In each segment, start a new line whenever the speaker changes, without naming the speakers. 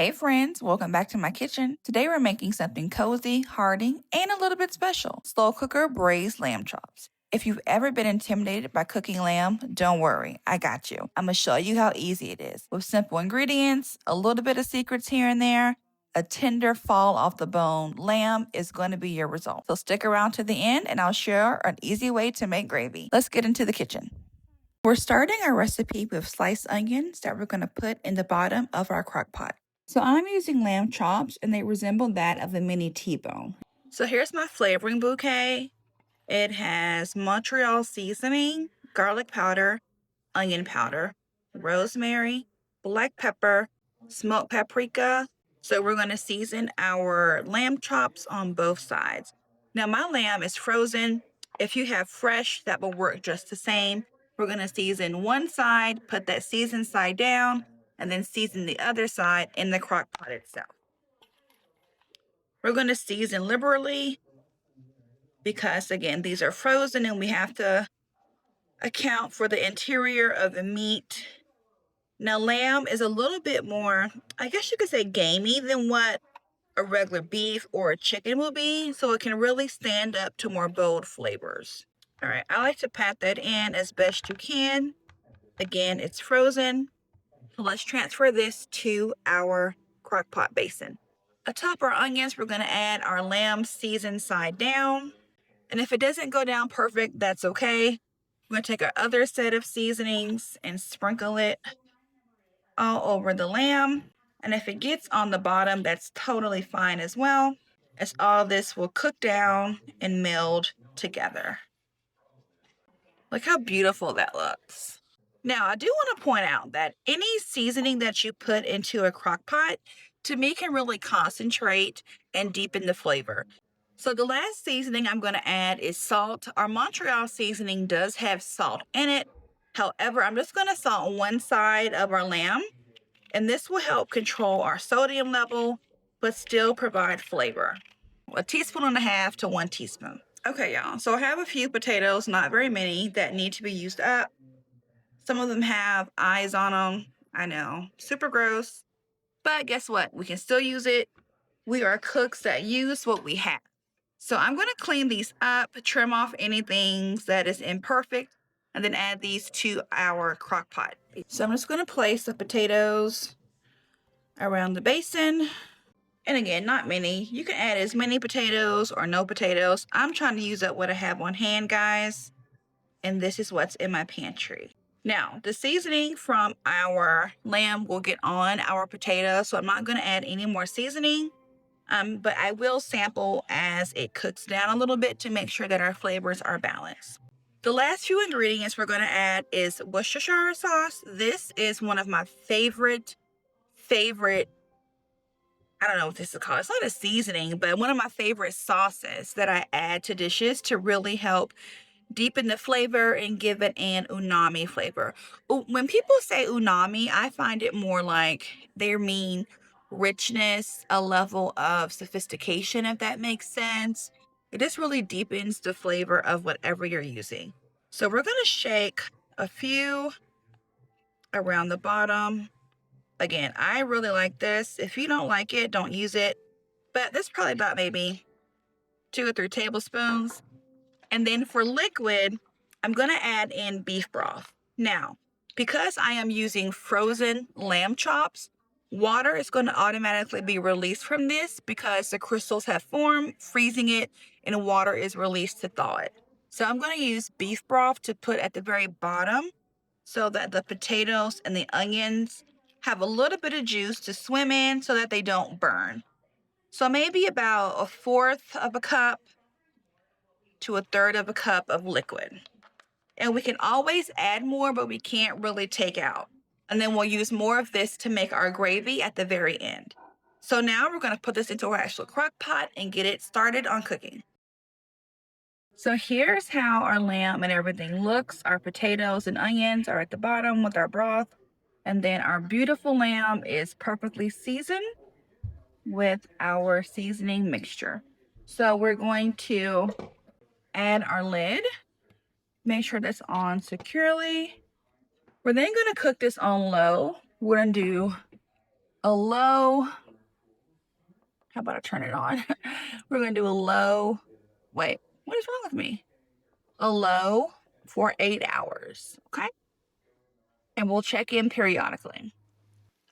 Hey friends, welcome back to my kitchen. Today we're making something cozy, hearty, and a little bit special. Slow cooker braised lamb chops. If you've ever been intimidated by cooking lamb, don't worry, I got you. I'm gonna show you how easy it is. With simple ingredients, a little bit of secrets here and there, a tender fall off the bone lamb is going to be your result. So stick around to the end and I'll share an easy way to make gravy. Let's get into the kitchen. We're starting our recipe with sliced onions that we're going to put in the bottom of our crock pot. So I'm using lamb chops and they resemble that of a mini T-bone. So here's my flavoring bouquet. It has Montreal seasoning, garlic powder, onion powder, rosemary, black pepper, smoked paprika. So we're going to season our lamb chops on both sides. Now my lamb is frozen. If you have fresh, that will work just the same. We're going to season one side, put that seasoned side down, and then season the other side in the crock pot itself. We're going to season liberally because, again, these are frozen and we have to account for the interior of the meat. Now, lamb is a little bit more, I guess you could say, gamey than what a regular beef or a chicken will be, so it can really stand up to more bold flavors. All right, I like to pat that in as best you can. Again, it's frozen. So let's transfer this to our crock pot basin. Atop our onions, we're going to add our lamb seasoned side down. And if it doesn't go down perfect, that's okay. We're going to take our other set of seasonings and sprinkle it all over the lamb. And if it gets on the bottom, that's totally fine as well, as all this will cook down and meld together. Look how beautiful that looks. Now, I do want to point out that any seasoning that you put into a crock pot, to me, can really concentrate and deepen the flavor. So the last seasoning I'm going to add is salt. Our Montreal seasoning does have salt in it. However, I'm just going to salt one side of our lamb, and this will help control our sodium level, but still provide flavor. 1.5 teaspoons to 1 teaspoon. Okay, y'all, so I have a few potatoes, not very many, that need to be used up. Some of them have eyes on them. I know, super gross. But guess what? We can still use it. We are cooks that use what we have. So I'm going to clean these up, trim off anything that is imperfect, and then add these to our crock pot. So I'm just going to place the potatoes around the basin. And again, not many. You can add as many potatoes or no potatoes. I'm trying to use up what I have on hand, guys. And this is what's in my pantry. Now, the seasoning from our lamb will get on our potatoes, so I'm not going to add any more seasoning, but I will sample as it cooks down a little bit to make sure that our flavors are balanced. The last few ingredients we're going to add is Worcestershire sauce. This is one of my favorite, I don't know what this is called. It's not a seasoning, but one of my favorite sauces that I add to dishes to really help deepen the flavor and give it an umami flavor. When people say umami, I find it more like they mean richness, a level of sophistication, if that makes sense. It just really deepens the flavor of whatever you're using. So we're going to shake a few around the bottom. Again, I really like this. If you don't like it, don't use it. But this is probably about maybe 2 or 3 tablespoons. And then for liquid, I'm going to add in beef broth. Now, because I am using frozen lamb chops, water is going to automatically be released from this because the crystals have formed, freezing it, and water is released to thaw it. So I'm going to use beef broth to put at the very bottom so that the potatoes and the onions have a little bit of juice to swim in so that they don't burn. So maybe about 1/4 of a cup to 1/3 of a cup of liquid. And we can always add more, but we can't really take out. And then we'll use more of this to make our gravy at the very end. So now we're going to put this into our actual crock pot and get it started on cooking. So here's how our lamb and everything looks. Our potatoes and onions are at the bottom with our broth. And then our beautiful lamb is perfectly seasoned with our seasoning mixture. So we're going to add our lid. Make sure that's on securely. We're then going to cook this on low. We're going to do a low, how about I turn it on? We're going to do a low, wait, what is wrong with me? A low for 8 hours, okay? And we'll check in periodically.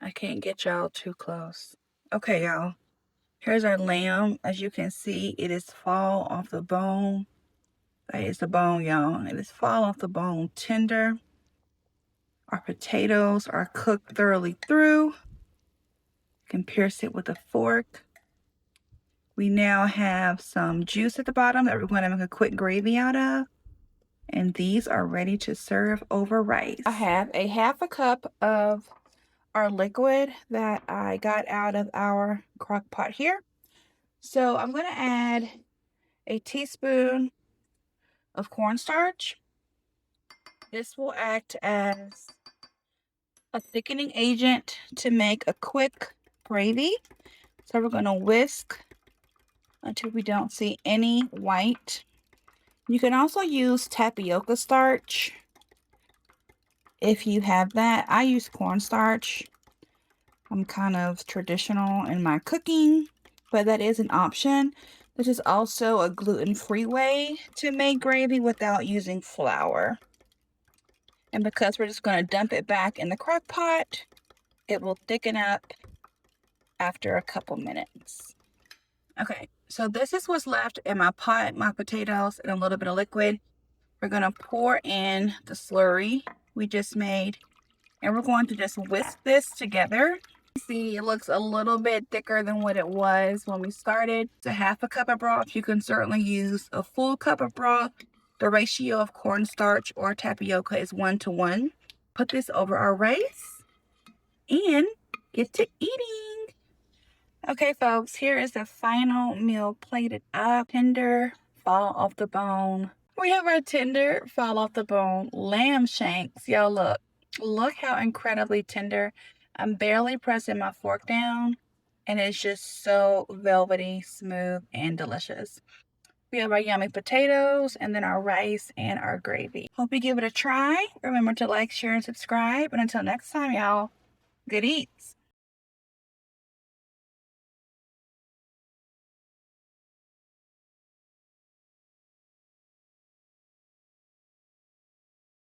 I can't get y'all too close. Okay, y'all. Here's our lamb. As you can see, it is fall off the bone. That is the bone, y'all. It is fall off the bone tender. Our potatoes are cooked thoroughly through. You can pierce it with a fork. We now have some juice at the bottom that we're going to make a quick gravy out of. And these are ready to serve over rice. I have a half a cup of our liquid that I got out of our crock pot here. So I'm going to add a teaspoon of cornstarch. This will act as a thickening agent to make a quick gravy. So we're going to whisk until we don't see any white. You can also use tapioca starch if you have that. I use cornstarch. I'm kind of traditional in my cooking, but that is an option. This is also a gluten-free way to make gravy without using flour. And because we're just going to dump it back in the crock pot, it will thicken up after a couple minutes. Okay, so this is what's left in my pot, my potatoes, and a little bit of liquid. We're going to pour in the slurry we just made, and we're going to just whisk this together. See, it looks a little bit thicker than what it was when we started. It's a half a cup of broth. You can certainly use a full cup of broth. The ratio of cornstarch or tapioca is 1:1. Put this over our rice and get to eating. Okay, folks, here is the final meal plated up. Tender, fall off the bone. We have our tender, fall off the bone lamb shanks. Y'all look. Look how incredibly tender. I'm barely pressing my fork down, and it's just so velvety, smooth, and delicious. We have our yummy potatoes, and then our rice and our gravy. Hope you give it a try. Remember to like, share, and subscribe. And until next time, y'all, good eats.